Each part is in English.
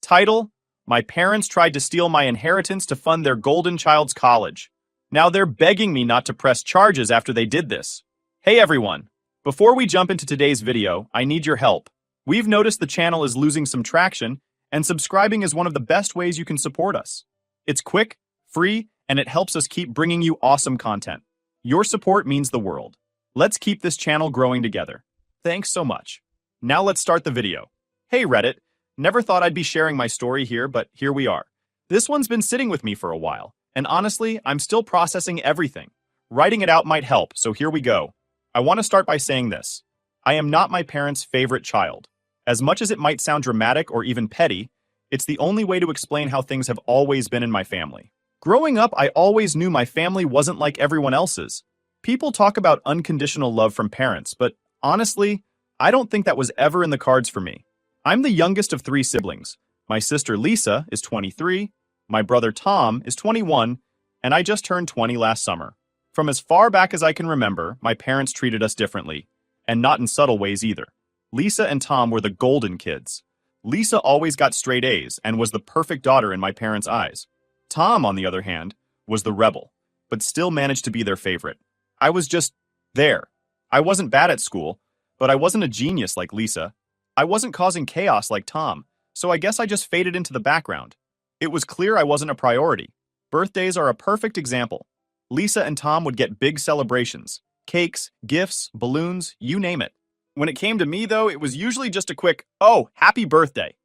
Title: My parents tried to steal my inheritance to fund their golden child's college. Now they're begging me not to press charges after they did this. Hey everyone! Before we jump into today's video, I need your help. We've noticed the channel is losing some traction, and subscribing is one of the best ways you can support us. It's quick, free, and it helps us keep bringing you awesome content. Your support means the world. Let's keep this channel growing together. Thanks so much. Now let's start the video. Hey Reddit! Never thought I'd be sharing my story here, but here we are. This one's been sitting with me for a while, and honestly, I'm still processing everything. Writing it out might help, so here we go. I want to start by saying this. I am not my parents' favorite child. As much as it might sound dramatic or even petty, it's the only way to explain how things have always been in my family. Growing up, I always knew my family wasn't like everyone else's. People talk about unconditional love from parents, but honestly, I don't think that was ever in the cards for me. I'm the youngest of 3 siblings. My sister Lisa is 23, my brother Tom is 21, and I just turned 20 last summer. From as far back as I can remember, my parents treated us differently, and not in subtle ways either. Lisa and Tom were the golden kids. Lisa always got straight A's and was the perfect daughter in my parents' eyes. Tom, on the other hand, was the rebel, but still managed to be their favorite. I was just there. I wasn't bad at school, but I wasn't a genius like Lisa. I wasn't causing chaos like Tom, so I guess I just faded into the background. It was clear I wasn't a priority. Birthdays are a perfect example. Lisa and Tom would get big celebrations. Cakes, gifts, balloons, you name it. When it came to me, though, it was usually just a quick, "Oh, happy birthday,"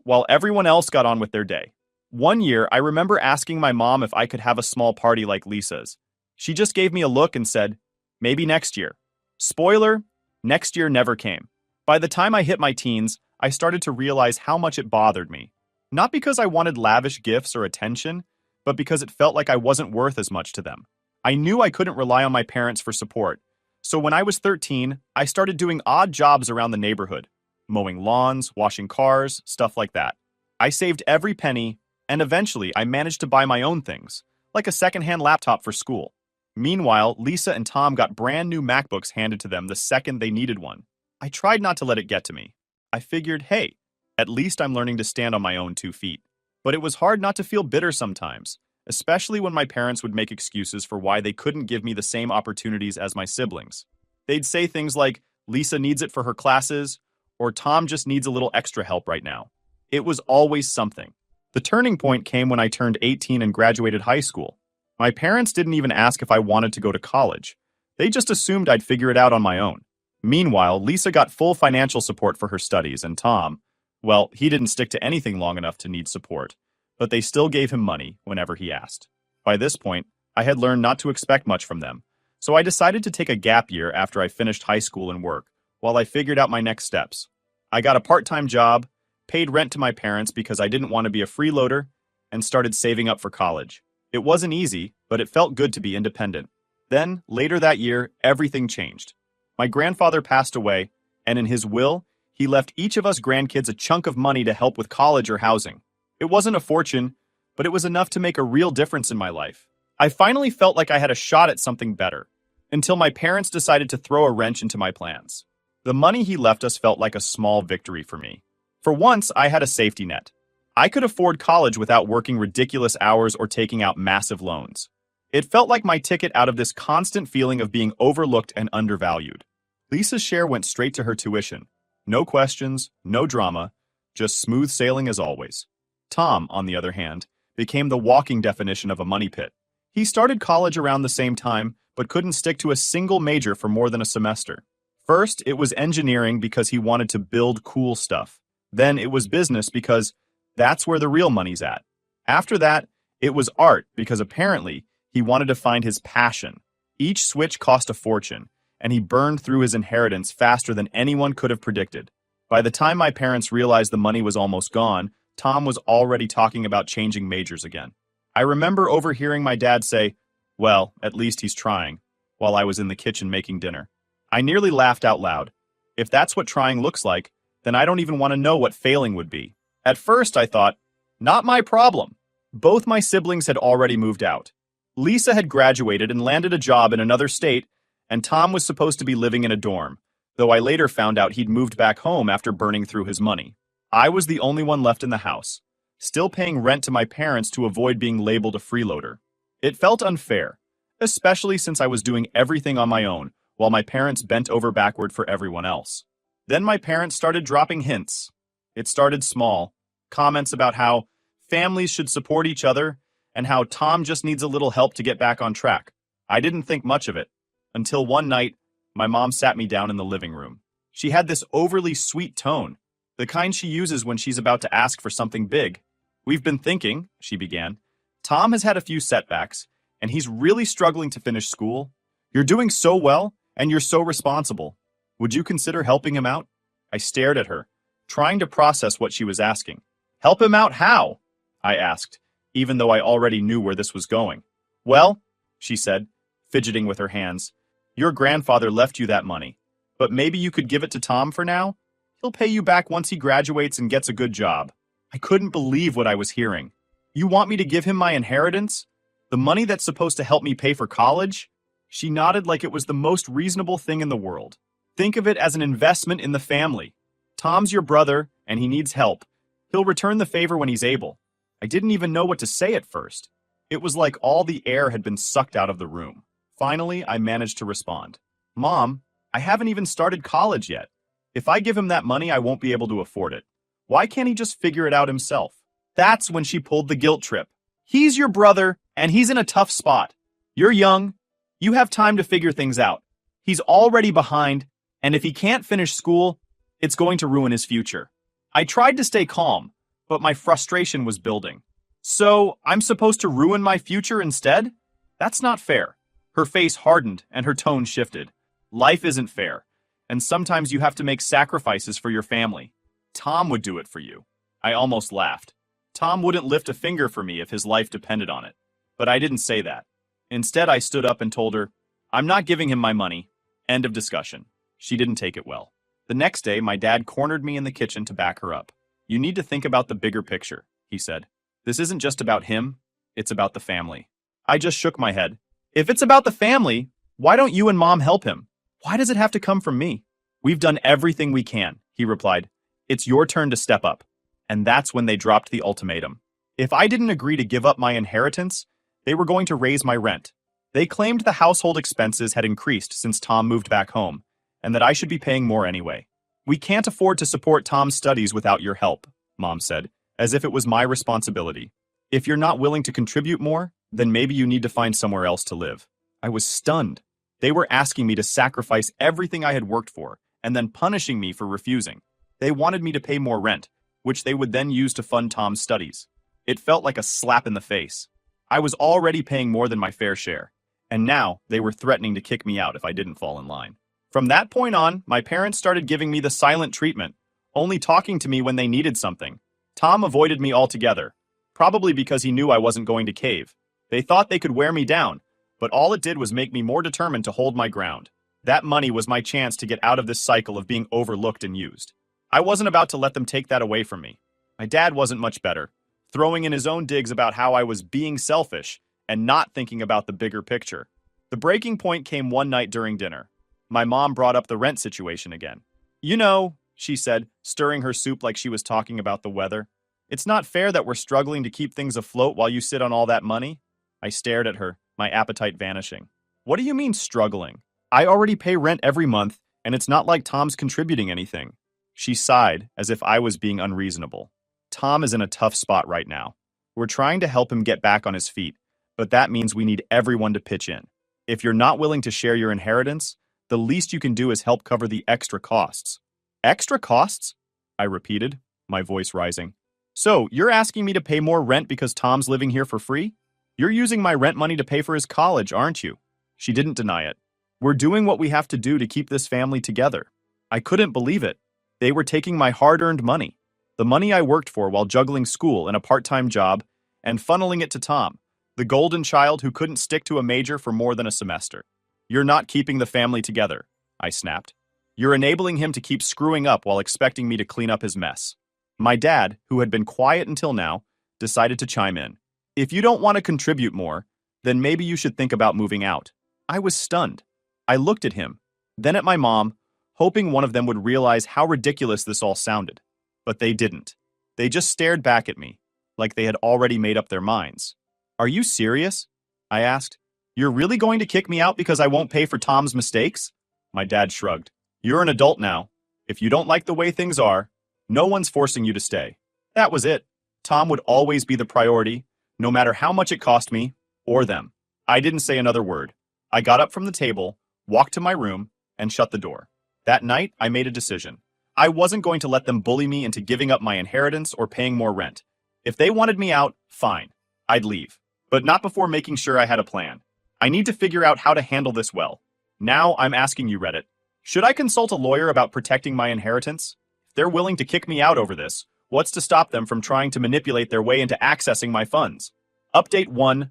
while everyone else got on with their day. One year, I remember asking my mom if I could have a small party like Lisa's. She just gave me a look and said, "Maybe next year." Spoiler, next year never came. By the time I hit my teens, I started to realize how much it bothered me. Not because I wanted lavish gifts or attention, but because it felt like I wasn't worth as much to them. I knew I couldn't rely on my parents for support, so when I was 13, I started doing odd jobs around the neighborhood. Mowing lawns, washing cars, stuff like that. I saved every penny, and eventually I managed to buy my own things, like a secondhand laptop for school. Meanwhile, Lisa and Tom got brand new MacBooks handed to them the second they needed one. I tried not to let it get to me. I figured, hey, at least I'm learning to stand on my own 2 feet. But it was hard not to feel bitter sometimes, especially when my parents would make excuses for why they couldn't give me the same opportunities as my siblings. They'd say things like, Lisa needs it for her classes, or Tom just needs a little extra help right now. It was always something. The turning point came when I turned 18 and graduated high school. My parents didn't even ask if I wanted to go to college. They just assumed I'd figure it out on my own. Meanwhile, Lisa got full financial support for her studies, and Tom, well, he didn't stick to anything long enough to need support, but they still gave him money whenever he asked. By this point, I had learned not to expect much from them, so I decided to take a gap year after I finished high school and work, while I figured out my next steps. I got a part-time job, paid rent to my parents because I didn't want to be a freeloader, and started saving up for college. It wasn't easy, but it felt good to be independent. Then, later that year, everything changed. My grandfather passed away, and in his will, he left each of us grandkids a chunk of money to help with college or housing. It wasn't a fortune, but it was enough to make a real difference in my life. I finally felt like I had a shot at something better, until my parents decided to throw a wrench into my plans. The money he left us felt like a small victory for me. For once, I had a safety net. I could afford college without working ridiculous hours or taking out massive loans. It felt like my ticket out of this constant feeling of being overlooked and undervalued. Lisa's share went straight to her tuition. No questions, no drama, just smooth sailing as always. Tom, on the other hand, became the walking definition of a money pit. He started college around the same time, but couldn't stick to a single major for more than a semester. First, it was engineering because he wanted to build cool stuff. Then it was business because that's where the real money's at. After that, it was art because apparently he wanted to find his passion. Each switch cost a fortune, and he burned through his inheritance faster than anyone could have predicted. By the time my parents realized the money was almost gone, Tom was already talking about changing majors again. I remember overhearing my dad say, "Well, at least he's trying," while I was in the kitchen making dinner. I nearly laughed out loud. If that's what trying looks like, then I don't even want to know what failing would be. At first, I thought, not my problem. Both my siblings had already moved out. Lisa had graduated and landed a job in another state, and Tom was supposed to be living in a dorm, though I later found out he'd moved back home after burning through his money. I was the only one left in the house, still paying rent to my parents to avoid being labeled a freeloader. It felt unfair, especially since I was doing everything on my own, while my parents bent over backward for everyone else. Then my parents started dropping hints. It started small, comments about how families should support each other and how Tom just needs a little help to get back on track. I didn't think much of it, until one night, my mom sat me down in the living room. She had this overly sweet tone, the kind she uses when she's about to ask for something big. "We've been thinking," she began. "Tom has had a few setbacks, and he's really struggling to finish school. You're doing so well, and you're so responsible. Would you consider helping him out?" I stared at her, trying to process what she was asking. "Help him out how?" I asked, even though I already knew where this was going. "Well," she said, fidgeting with her hands, "your grandfather left you that money, but maybe you could give it to Tom for now? He'll pay you back once he graduates and gets a good job." I couldn't believe what I was hearing. "You want me to give him my inheritance? The money that's supposed to help me pay for college?" She nodded like it was the most reasonable thing in the world. "Think of it as an investment in the family. Tom's your brother, and he needs help. He'll return the favor when he's able." I didn't even know what to say at first. It was like all the air had been sucked out of the room. Finally, I managed to respond. "Mom, I haven't even started college yet. If I give him that money, I won't be able to afford it. Why can't he just figure it out himself?" That's when she pulled the guilt trip. "He's your brother, and he's in a tough spot. You're young. You have time to figure things out. He's already behind, and if he can't finish school, it's going to ruin his future." I tried to stay calm, but my frustration was building. "So, I'm supposed to ruin my future instead? That's not fair." Her face hardened and her tone shifted. "Life isn't fair, and sometimes you have to make sacrifices for your family. Tom would do it for you." I almost laughed. Tom wouldn't lift a finger for me if his life depended on it. But I didn't say that. Instead, I stood up and told her, "I'm not giving him my money." End of discussion. She didn't take it well. The next day, my dad cornered me in the kitchen to back her up. "You need to think about the bigger picture," he said. "This isn't just about him, it's about the family." I just shook my head. "If it's about the family, why don't you and Mom help him? Why does it have to come from me?" "We've done everything we can," he replied. "It's your turn to step up." And that's when they dropped the ultimatum. If I didn't agree to give up my inheritance, they were going to raise my rent. They claimed the household expenses had increased since Tom moved back home, and that I should be paying more anyway. "We can't afford to support Tom's studies without your help," Mom said, as if it was my responsibility. "If you're not willing to contribute more, then maybe you need to find somewhere else to live." I was stunned. They were asking me to sacrifice everything I had worked for, and then punishing me for refusing. They wanted me to pay more rent, which they would then use to fund Tom's studies. It felt like a slap in the face. I was already paying more than my fair share, and now they were threatening to kick me out if I didn't fall in line. From that point on, my parents started giving me the silent treatment, only talking to me when they needed something. Tom avoided me altogether, probably because he knew I wasn't going to cave. They thought they could wear me down, but all it did was make me more determined to hold my ground. That money was my chance to get out of this cycle of being overlooked and used. I wasn't about to let them take that away from me. My dad wasn't much better, throwing in his own digs about how I was being selfish and not thinking about the bigger picture. The breaking point came one night during dinner. My mom brought up the rent situation again. "You know," she said, stirring her soup like she was talking about the weather, "it's not fair that we're struggling to keep things afloat while you sit on all that money." I stared at her, my appetite vanishing. "What do you mean struggling? I already pay rent every month, and it's not like Tom's contributing anything." She sighed, as if I was being unreasonable. "Tom is in a tough spot right now. We're trying to help him get back on his feet, but that means we need everyone to pitch in. If you're not willing to share your inheritance, the least you can do is help cover the extra costs." "Extra costs?" I repeated, my voice rising. "So, you're asking me to pay more rent because Tom's living here for free? You're using my rent money to pay for his college, aren't you?" She didn't deny it. "We're doing what we have to do to keep this family together." I couldn't believe it. They were taking my hard-earned money, the money I worked for while juggling school and a part-time job, and funneling it to Tom, the golden child who couldn't stick to a major for more than a semester. "You're not keeping the family together," I snapped. "You're enabling him to keep screwing up while expecting me to clean up his mess." My dad, who had been quiet until now, decided to chime in. "If you don't want to contribute more, then maybe you should think about moving out." I was stunned. I looked at him, then at my mom, hoping one of them would realize how ridiculous this all sounded. But they didn't. They just stared back at me, like they had already made up their minds. Are you serious? I asked. You're really going to kick me out because I won't pay for Tom's mistakes? My dad shrugged. You're an adult now. If you don't like the way things are, no one's forcing you to stay. That was it. Tom would always be the priority, no matter how much it cost me, or them. I didn't say another word. I got up from the table, walked to my room, and shut the door. That night, I made a decision. I wasn't going to let them bully me into giving up my inheritance or paying more rent. If they wanted me out, fine. I'd leave. But not before making sure I had a plan. I need to figure out how to handle this well. Now I'm asking you, Reddit. Should I consult a lawyer about protecting my inheritance? If they're willing to kick me out over this, what's to stop them from trying to manipulate their way into accessing my funds? Update 1.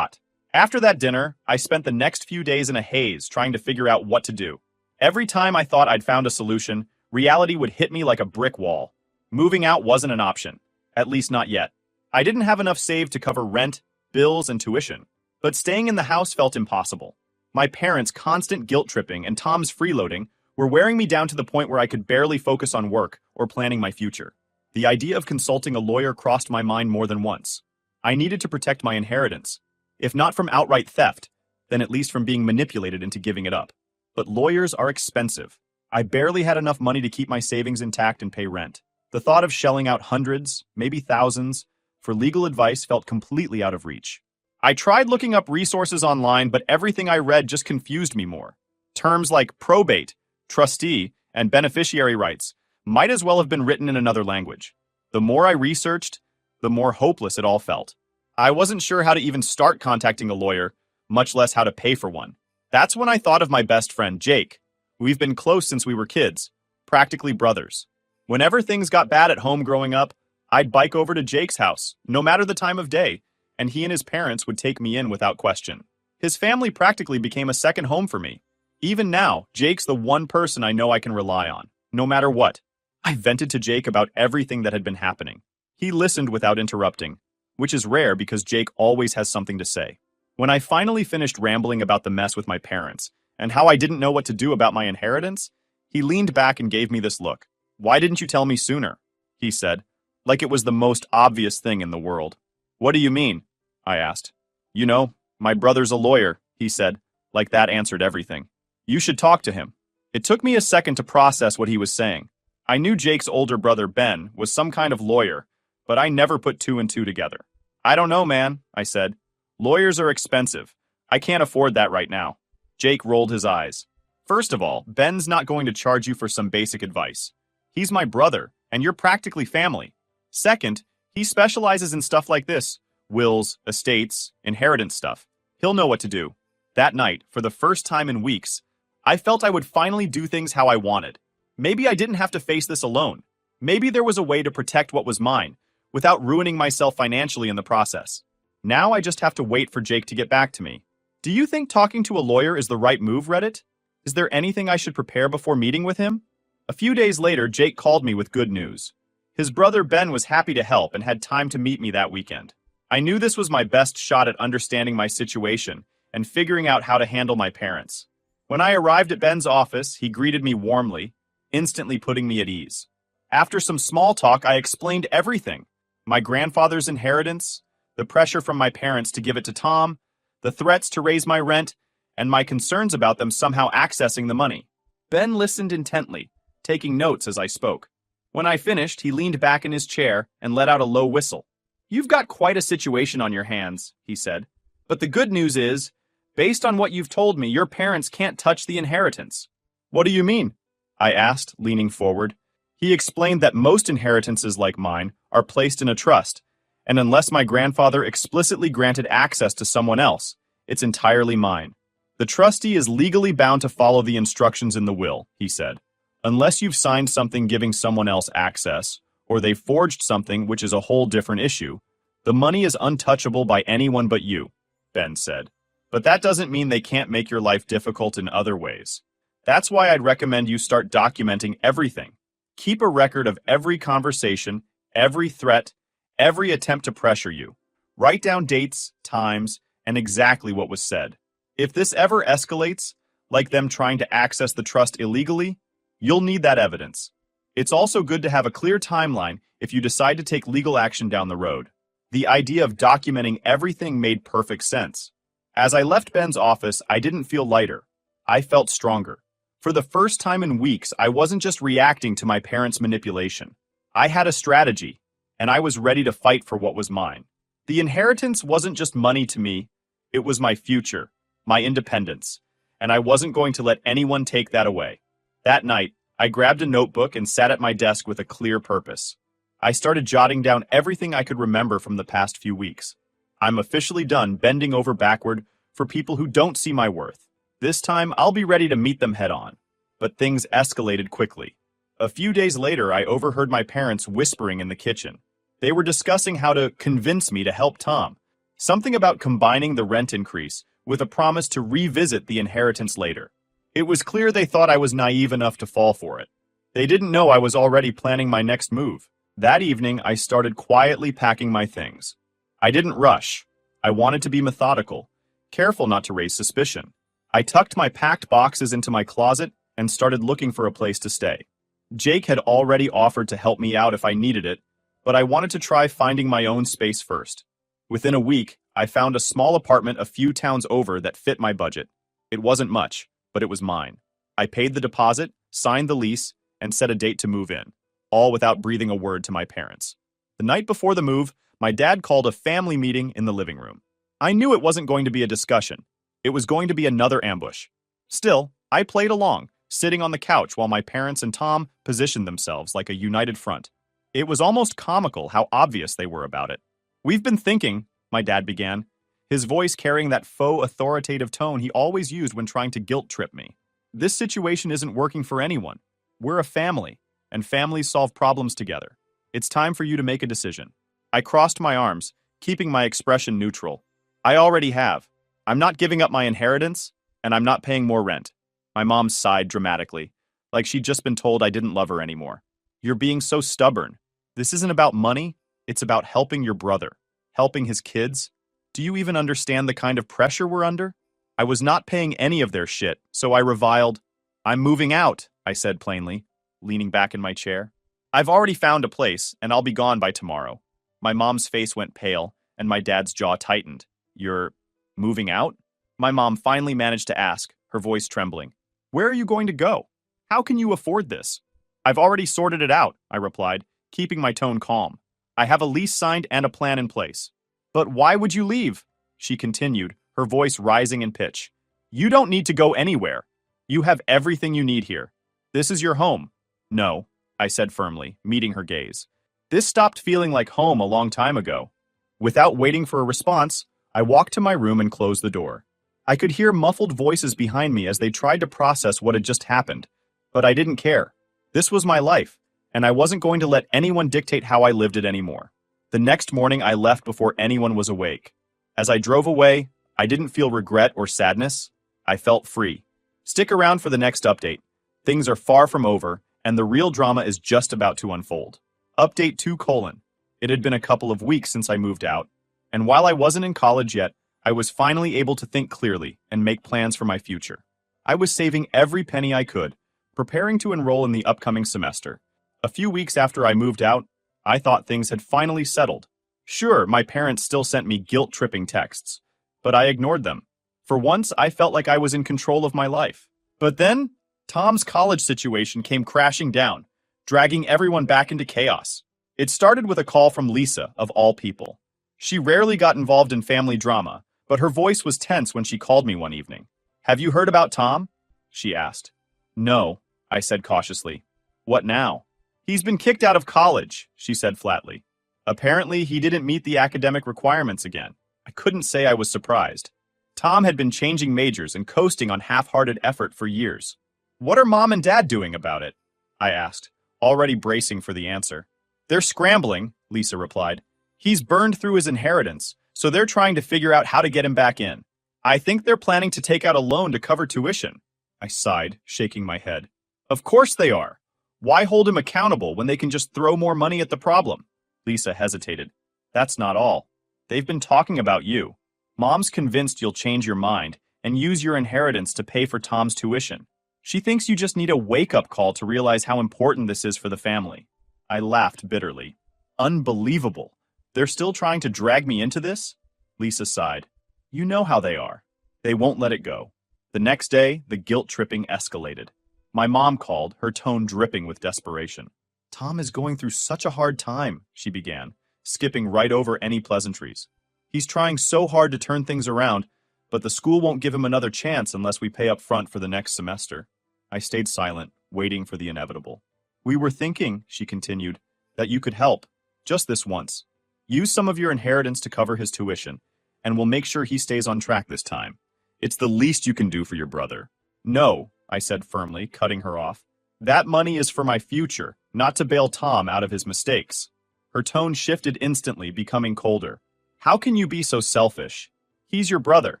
After that dinner, I spent the next few days in a haze trying to figure out what to do. Every time I thought I'd found a solution, reality would hit me like a brick wall. Moving out wasn't an option, at least not yet. I didn't have enough saved to cover rent, bills, and tuition. But staying in the house felt impossible. My parents' constant guilt-tripping and Tom's freeloading were wearing me down to the point where I could barely focus on work or planning my future. The idea of consulting a lawyer crossed my mind more than once. I needed to protect my inheritance. If not from outright theft, then at least from being manipulated into giving it up. But lawyers are expensive. I barely had enough money to keep my savings intact and pay rent. The thought of shelling out hundreds, maybe thousands, for legal advice felt completely out of reach. I tried looking up resources online, but everything I read just confused me more. Terms like probate, trustee, and beneficiary rights might as well have been written in another language. The more I researched, the more hopeless it all felt. I wasn't sure how to even start contacting a lawyer, much less how to pay for one. That's when I thought of my best friend, Jake. We've been close since we were kids, practically brothers. Whenever things got bad at home growing up, I'd bike over to Jake's house, no matter the time of day, and he and his parents would take me in without question. His family practically became a second home for me. Even now, Jake's the one person I know I can rely on, no matter what. I vented to Jake about everything that had been happening. He listened without interrupting, which is rare because Jake always has something to say. When I finally finished rambling about the mess with my parents and how I didn't know what to do about my inheritance, he leaned back and gave me this look. "Why didn't you tell me sooner?" he said, like it was the most obvious thing in the world. "What do you mean?" I asked. "You know, my brother's a lawyer," he said, like that answered everything. "You should talk to him." It took me a second to process what he was saying. I knew Jake's older brother, Ben, was some kind of lawyer, but I never put two and two together. "I don't know, man," I said. "Lawyers are expensive. I can't afford that right now." Jake rolled his eyes. "First of all, Ben's not going to charge you for some basic advice. He's my brother, and you're practically family. Second, he specializes in stuff like this: wills, estates, inheritance stuff. He'll know what to do." That night, for the first time in weeks, I felt I would finally do things how I wanted. Maybe I didn't have to face this alone. Maybe there was a way to protect what was mine, without ruining myself financially in the process. Now I just have to wait for Jake to get back to me. Do you think talking to a lawyer is the right move, Reddit? Is there anything I should prepare before meeting with him? A few days later, Jake called me with good news. His brother Ben was happy to help and had time to meet me that weekend. I knew this was my best shot at understanding my situation and figuring out how to handle my parents. When I arrived at Ben's office, he greeted me warmly, instantly putting me at ease. After some small talk, I explained everything: my grandfather's inheritance, the pressure from my parents to give it to Tom, the threats to raise my rent, and my concerns about them somehow accessing the money. Ben listened intently, taking notes as I spoke. When I finished, he leaned back in his chair and let out a low whistle. "You've got quite a situation on your hands," he said. "But the good news is, based on what you've told me, your parents can't touch the inheritance." "What do you mean?" I asked, leaning forward. He explained that most inheritances like mine are placed in a trust, and unless my grandfather explicitly granted access to someone else, it's entirely mine. The trustee is legally bound to follow the instructions in the will, he said. Unless you've signed something giving someone else access, or they forged something, which is a whole different issue, the money is untouchable by anyone but you, Ben said. But that doesn't mean they can't make your life difficult in other ways. That's why I'd recommend you start documenting everything. Keep a record of every conversation, every threat, every attempt to pressure you. Write down dates, times, and exactly what was said. If this ever escalates, like them trying to access the trust illegally, you'll need that evidence. It's also good to have a clear timeline if you decide to take legal action down the road. The idea of documenting everything made perfect sense. As I left Ben's office, I didn't feel lighter. I felt stronger. For the first time in weeks, I wasn't just reacting to my parents' manipulation. I had a strategy, and I was ready to fight for what was mine. The inheritance wasn't just money to me, it was my future, my independence, and I wasn't going to let anyone take that away. That night, I grabbed a notebook and sat at my desk with a clear purpose. I started jotting down everything I could remember from the past few weeks. I'm officially done bending over backward for people who don't see my worth. This time, I'll be ready to meet them head on. But things escalated quickly. A few days later, I overheard my parents whispering in the kitchen. They were discussing how to convince me to help Tom. Something about combining the rent increase with a promise to revisit the inheritance later. It was clear they thought I was naive enough to fall for it. They didn't know I was already planning my next move. That evening, I started quietly packing my things. I didn't rush. I wanted to be methodical, careful not to raise suspicion. I tucked my packed boxes into my closet and started looking for a place to stay. Jake had already offered to help me out if I needed it, but I wanted to try finding my own space first. Within a week, I found a small apartment a few towns over that fit my budget. It wasn't much, but it was mine. I paid the deposit, signed the lease, and set a date to move in, all without breathing a word to my parents. The night before the move, my dad called a family meeting in the living room. I knew it wasn't going to be a discussion. It was going to be another ambush. Still, I played along, sitting on the couch while my parents and Tom positioned themselves like a united front. It was almost comical how obvious they were about it. "We've been thinking," my dad began, his voice carrying that faux authoritative tone he always used when trying to guilt-trip me. "This situation isn't working for anyone. We're a family, and families solve problems together. It's time for you to make a decision." I crossed my arms, keeping my expression neutral. "I already have. I'm not giving up my inheritance, and I'm not paying more rent." My mom sighed dramatically, like she'd just been told I didn't love her anymore. "You're being so stubborn. This isn't about money, it's about helping your brother, helping his kids. Do you even understand the kind of pressure we're under?" I was not paying any of their shit, so I reviled. "I'm moving out," I said plainly, leaning back in my chair. "I've already found a place, and I'll be gone by tomorrow." My mom's face went pale, and my dad's jaw tightened. "You're moving out?" My mom finally managed to ask, her voice trembling. "Where are you going to go? How can you afford this?" "I've already sorted it out," I replied, keeping my tone calm. "I have a lease signed and a plan in place." "But why would you leave?" she continued, her voice rising in pitch. "You don't need to go anywhere. You have everything you need here. This is your home." "No," I said firmly, meeting her gaze. "This stopped feeling like home a long time ago." Without waiting for a response, I walked to my room and closed the door. I could hear muffled voices behind me as they tried to process what had just happened, but I didn't care. This was my life, and I wasn't going to let anyone dictate how I lived it anymore. The next morning, I left before anyone was awake. As I drove away, I didn't feel regret or sadness. I felt free. Stick around for the next update. Things are far from over, and the real drama is just about to unfold. Update 2: It had been a couple of weeks since I moved out, and while I wasn't in college yet, I was finally able to think clearly and make plans for my future. I was saving every penny I could, preparing to enroll in the upcoming semester. A few weeks after I moved out, I thought things had finally settled. Sure, my parents still sent me guilt-tripping texts, but I ignored them. For once, I felt like I was in control of my life. But then, Tom's college situation came crashing down, dragging everyone back into chaos. It started with a call from Lisa, of all people. She rarely got involved in family drama, but her voice was tense when she called me one evening. "Have you heard about Tom?" she asked. "No," I said cautiously. "What now?" "He's been kicked out of college," she said flatly. "Apparently, he didn't meet the academic requirements again." I couldn't say I was surprised. Tom had been changing majors and coasting on half-hearted effort for years. "What are Mom and Dad doing about it?" I asked, already bracing for the answer. "They're scrambling," Lisa replied. "He's burned through his inheritance, so they're trying to figure out how to get him back in. I think they're planning to take out a loan to cover tuition." I sighed, shaking my head. "Of course they are. Why hold him accountable when they can just throw more money at the problem?" Lisa hesitated. "That's not all. They've been talking about you. Mom's convinced you'll change your mind and use your inheritance to pay for Tom's tuition. She thinks you just need a wake-up call to realize how important this is for the family. I laughed bitterly. Unbelievable. They're still trying to drag me into this? Lisa sighed. You know how they are. They won't let it go. The next day, the guilt-tripping escalated. My mom called, her tone dripping with desperation. Tom is going through such a hard time, she began, skipping right over any pleasantries. He's trying so hard to turn things around, but the school won't give him another chance unless we pay up front for the next semester. I stayed silent, waiting for the inevitable. We were thinking, she continued, that you could help, just this once. Use some of your inheritance to cover his tuition, and we'll make sure he stays on track this time. It's the least you can do for your brother. No, I said firmly, cutting her off. That money is for my future, not to bail Tom out of his mistakes. Her tone shifted instantly, becoming colder. How can you be so selfish? He's your brother.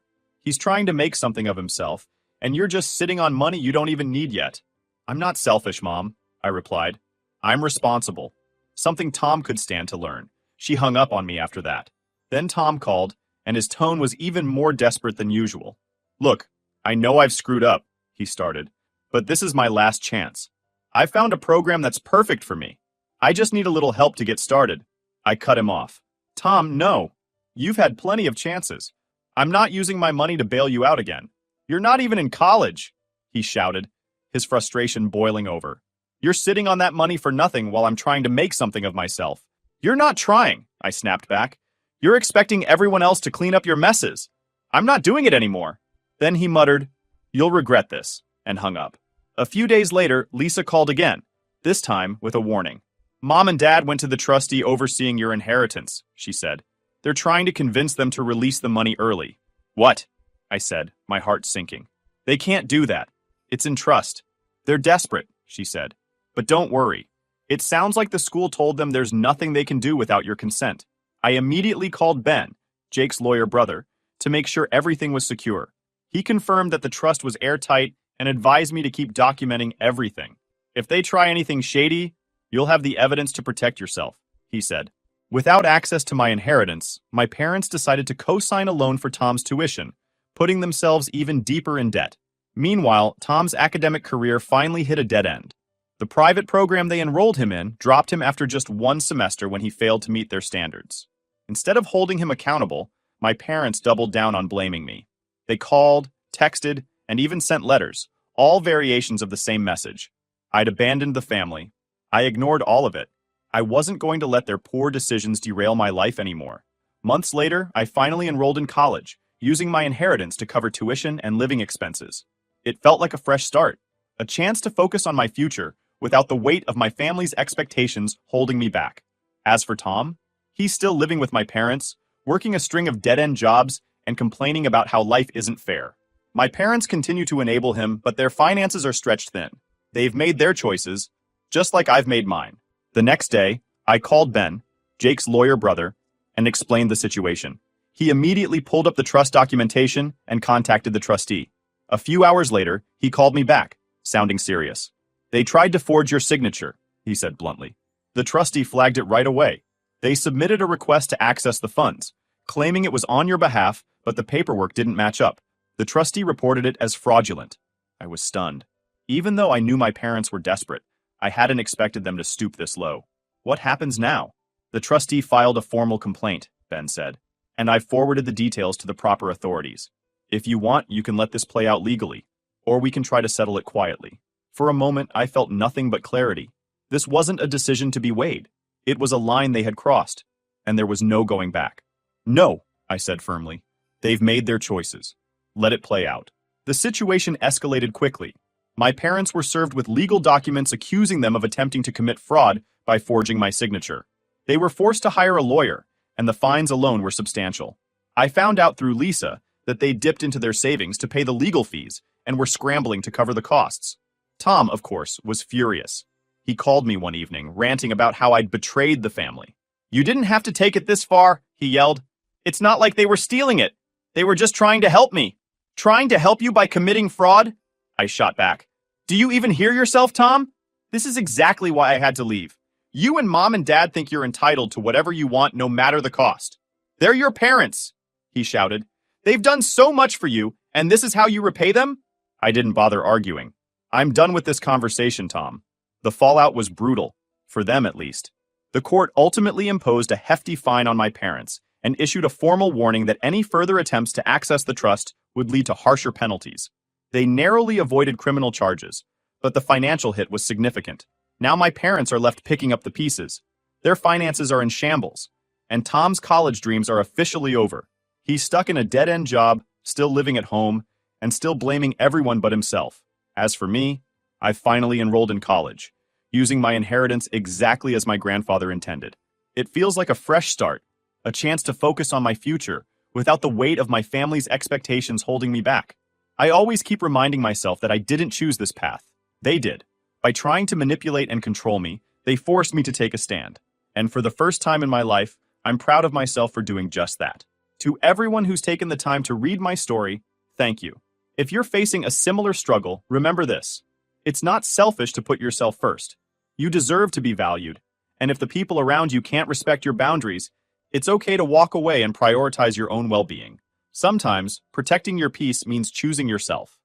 He's trying to make something of himself, and you're just sitting on money you don't even need yet. I'm not selfish, Mom, I replied. I'm responsible. Something Tom could stand to learn. She hung up on me after that. Then Tom called, and his tone was even more desperate than usual. Look, I know I've screwed up, he started, but this is my last chance. I found a program that's perfect for me. I just need a little help to get started. I cut him off. Tom, no. You've had plenty of chances. I'm not using my money to bail you out again. You're not even in college, he shouted, his frustration boiling over. You're sitting on that money for nothing while I'm trying to make something of myself. You're not trying, I snapped back. You're expecting everyone else to clean up your messes. I'm not doing it anymore. Then he muttered, You'll regret this, and hung up. A few days later, Lisa called again, this time with a warning. Mom and Dad went to the trustee overseeing your inheritance, she said. They're trying to convince them to release the money early. What? I said, my heart sinking. They can't do that. It's in trust. They're desperate, she said. But don't worry. It sounds like the school told them there's nothing they can do without your consent. I immediately called Ben, Jake's lawyer brother, to make sure everything was secure. He confirmed that the trust was airtight and advised me to keep documenting everything. If they try anything shady, you'll have the evidence to protect yourself, he said. Without access to my inheritance, my parents decided to co-sign a loan for Tom's tuition, putting themselves even deeper in debt. Meanwhile, Tom's academic career finally hit a dead end. The private program they enrolled him in dropped him after just one semester when he failed to meet their standards. Instead of holding him accountable, my parents doubled down on blaming me. They called, texted, and even sent letters, all variations of the same message. I'd abandoned the family. I ignored all of it. I wasn't going to let their poor decisions derail my life anymore. Months later, I finally enrolled in college, using my inheritance to cover tuition and living expenses. It felt like a fresh start, a chance to focus on my future without the weight of my family's expectations holding me back. As for Tom, he's still living with my parents, working a string of dead-end jobs and complaining about how life isn't fair. My parents continue to enable him, but their finances are stretched thin. They've made their choices, just like I've made mine. The next day, I called Ben, Jake's lawyer brother, and explained the situation. He immediately pulled up the trust documentation and contacted the trustee. A few hours later, he called me back, sounding serious. They tried to forge your signature, he said bluntly. The trustee flagged it right away. They submitted a request to access the funds, claiming it was on your behalf, but the paperwork didn't match up. The trustee reported it as fraudulent. I was stunned. Even though I knew my parents were desperate, I hadn't expected them to stoop this low. What happens now? The trustee filed a formal complaint, Ben said, and I've forwarded the details to the proper authorities. If you want, you can let this play out legally, or we can try to settle it quietly. For a moment, I felt nothing but clarity. This wasn't a decision to be weighed. It was a line they had crossed, and there was no going back. No, I said firmly. They've made their choices. Let it play out. The situation escalated quickly. My parents were served with legal documents accusing them of attempting to commit fraud by forging my signature. They were forced to hire a lawyer, and the fines alone were substantial. I found out through Lisa that they dipped into their savings to pay the legal fees and were scrambling to cover the costs. Tom, of course, was furious. He called me one evening, ranting about how I'd betrayed the family. You didn't have to take it this far, he yelled. It's not like they were stealing it. They were just trying to help me. Trying to help you by committing fraud? I shot back. Do you even hear yourself, Tom? This is exactly why I had to leave. You and Mom and Dad think you're entitled to whatever you want no matter the cost. They're your parents, he shouted. They've done so much for you, and this is how you repay them? I didn't bother arguing. I'm done with this conversation, Tom. The fallout was brutal, for them at least. The court ultimately imposed a hefty fine on my parents and issued a formal warning that any further attempts to access the trust would lead to harsher penalties. They narrowly avoided criminal charges, but the financial hit was significant. Now my parents are left picking up the pieces. Their finances are in shambles, and Tom's college dreams are officially over. He's stuck in a dead-end job, still living at home, and still blaming everyone but himself. As for me, I've finally enrolled in college, using my inheritance exactly as my grandfather intended. It feels like a fresh start, a chance to focus on my future without the weight of my family's expectations holding me back. I always keep reminding myself that I didn't choose this path. They did. By trying to manipulate and control me, they forced me to take a stand. And for the first time in my life, I'm proud of myself for doing just that. To everyone who's taken the time to read my story, thank you. If you're facing a similar struggle, remember this. It's not selfish to put yourself first. You deserve to be valued. And if the people around you can't respect your boundaries, it's okay to walk away and prioritize your own well-being. Sometimes, protecting your peace means choosing yourself.